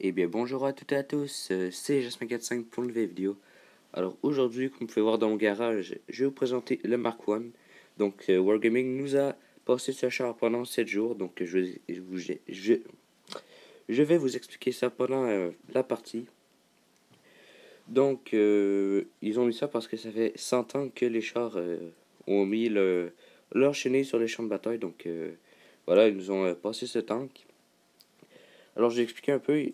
Eh bien bonjour à toutes et à tous, c'est Jasmin45 pour une nouvelle vidéo. Alors aujourd'hui, comme vous pouvez voir dans mon garage, je vais vous présenter le Mark I. Donc Wargaming nous a passé ce char pendant 7 jours, donc je vais vous expliquer ça pendant la partie. Donc ils ont mis ça parce que ça fait 100 ans que les chars ont mis leur chenille sur les champs de bataille, donc voilà, ils nous ont passé ce tank. Alors je vais expliquer un peu.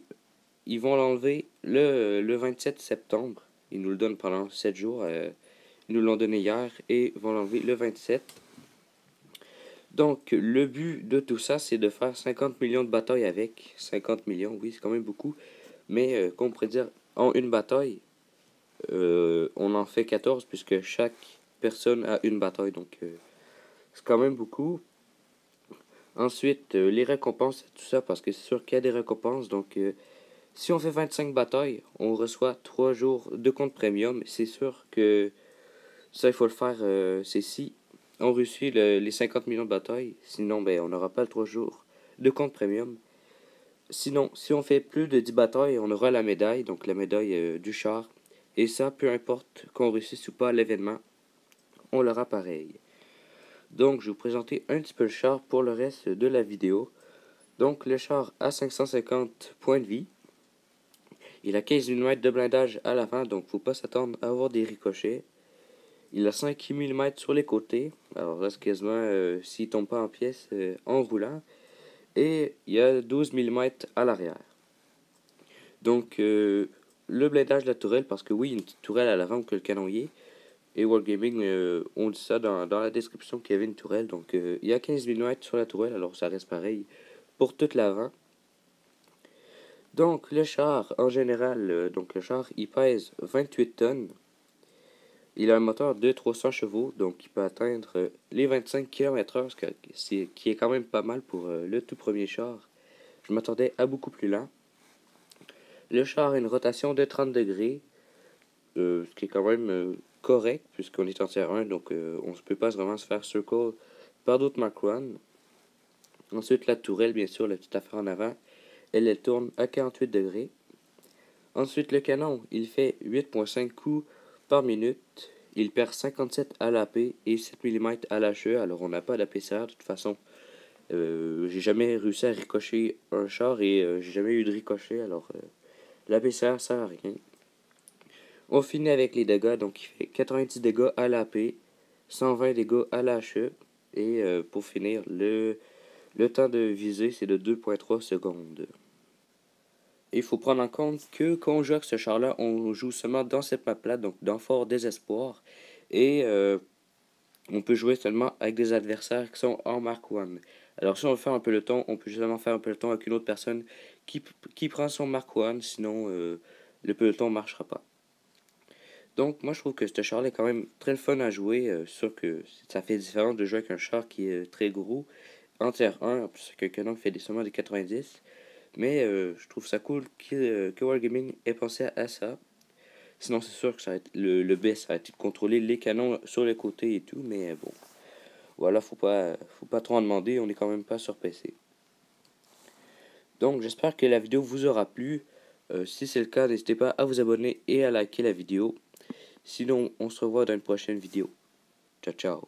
Ils vont l'enlever le 27 septembre. Ils nous le donnent pendant 7 jours. Ils nous l'ont donné hier et vont l'enlever le 27. Donc, le but de tout ça, c'est de faire 50 millions de batailles avec. 50 millions, oui, c'est quand même beaucoup. Mais, comme on pourrait dire, en une bataille, on en fait 14 puisque chaque personne a une bataille. Donc, c'est quand même beaucoup. Ensuite, les récompenses, tout ça, parce que c'est sûr qu'il y a des récompenses. Donc, si on fait 25 batailles, on reçoit 3 jours de compte premium. C'est sûr que ça, il faut le faire. C'est si on réussit les 50 millions de batailles. Sinon, ben, on n'aura pas le 3 jours de compte premium. Sinon, si on fait plus de 10 batailles, on aura la médaille. Donc la médaille du char. Et ça, peu importe qu'on réussisse ou pas à l'événement, on l'aura pareil. Donc, je vais vous présenter un petit peu le char pour le reste de la vidéo. Donc, le char a 550 points de vie. Il a 15 mm de blindage à l'avant, donc faut pas s'attendre à avoir des ricochets. Il a 5 mm sur les côtés, alors là c'est quasiment s'il tombe pas en pièces en roulant. Et il y a 12 mm à l'arrière. Donc le blindage de la tourelle, parce que oui, il y a une petite tourelle à l'avant que le canonnier. Et Wargaming, on dit ça dans la description qu'il y avait une tourelle. Donc il y a 15 mm sur la tourelle, alors ça reste pareil pour tout l'avant. Donc le char, en général, donc le char, il pèse 28 tonnes. Il a un moteur de 300 chevaux, donc il peut atteindre les 25 km/h, ce qui est quand même pas mal pour le tout premier char. Je m'attendais à beaucoup plus lent. Le char a une rotation de 30 degrés, ce qui est quand même correct, puisqu'on est en tier 1, donc on ne peut pas vraiment se faire circle par d'autres Mark I. Ensuite, la tourelle, bien sûr, la petite affaire en avant, elle tourne à 48 degrés. Ensuite, le canon, il fait 8,5 coups par minute. Il perd 57 à l'AP et 7 mm à l'HE. Alors, on n'a pas d'APCR. De toute façon, j'ai jamais réussi à ricocher un char et j'ai jamais eu de ricochet. Alors, l'APCR sert à rien. On finit avec les dégâts. Donc, il fait 90 dégâts à l'AP, 120 dégâts à l'HE. Et pour finir, le temps de visée, c'est de 2,3 secondes. Il faut prendre en compte que quand on joue avec ce char-là, on joue seulement dans cette map-là, donc dans Fort Désespoir. Et on peut jouer seulement avec des adversaires qui sont en Mark I. Alors si on veut faire un peloton, on peut justement faire un peloton avec une autre personne qui prend son Mark I, sinon le peloton ne marchera pas. Donc moi je trouve que ce char est quand même très fun à jouer, sûr que ça fait différent de jouer avec un char qui est très gros, en tier 1, en plus qu'un canon qui fait seulement des 90. Mais je trouve ça cool que Wargaming ait pensé à ça. Sinon, c'est sûr que ça va être le best, ça va être de contrôler les canons sur les côtés et tout. Mais bon, voilà, faut pas trop en demander. On est quand même pas sur PC. Donc, j'espère que la vidéo vous aura plu. Si c'est le cas, n'hésitez pas à vous abonner et à liker la vidéo. Sinon, on se revoit dans une prochaine vidéo. Ciao, ciao.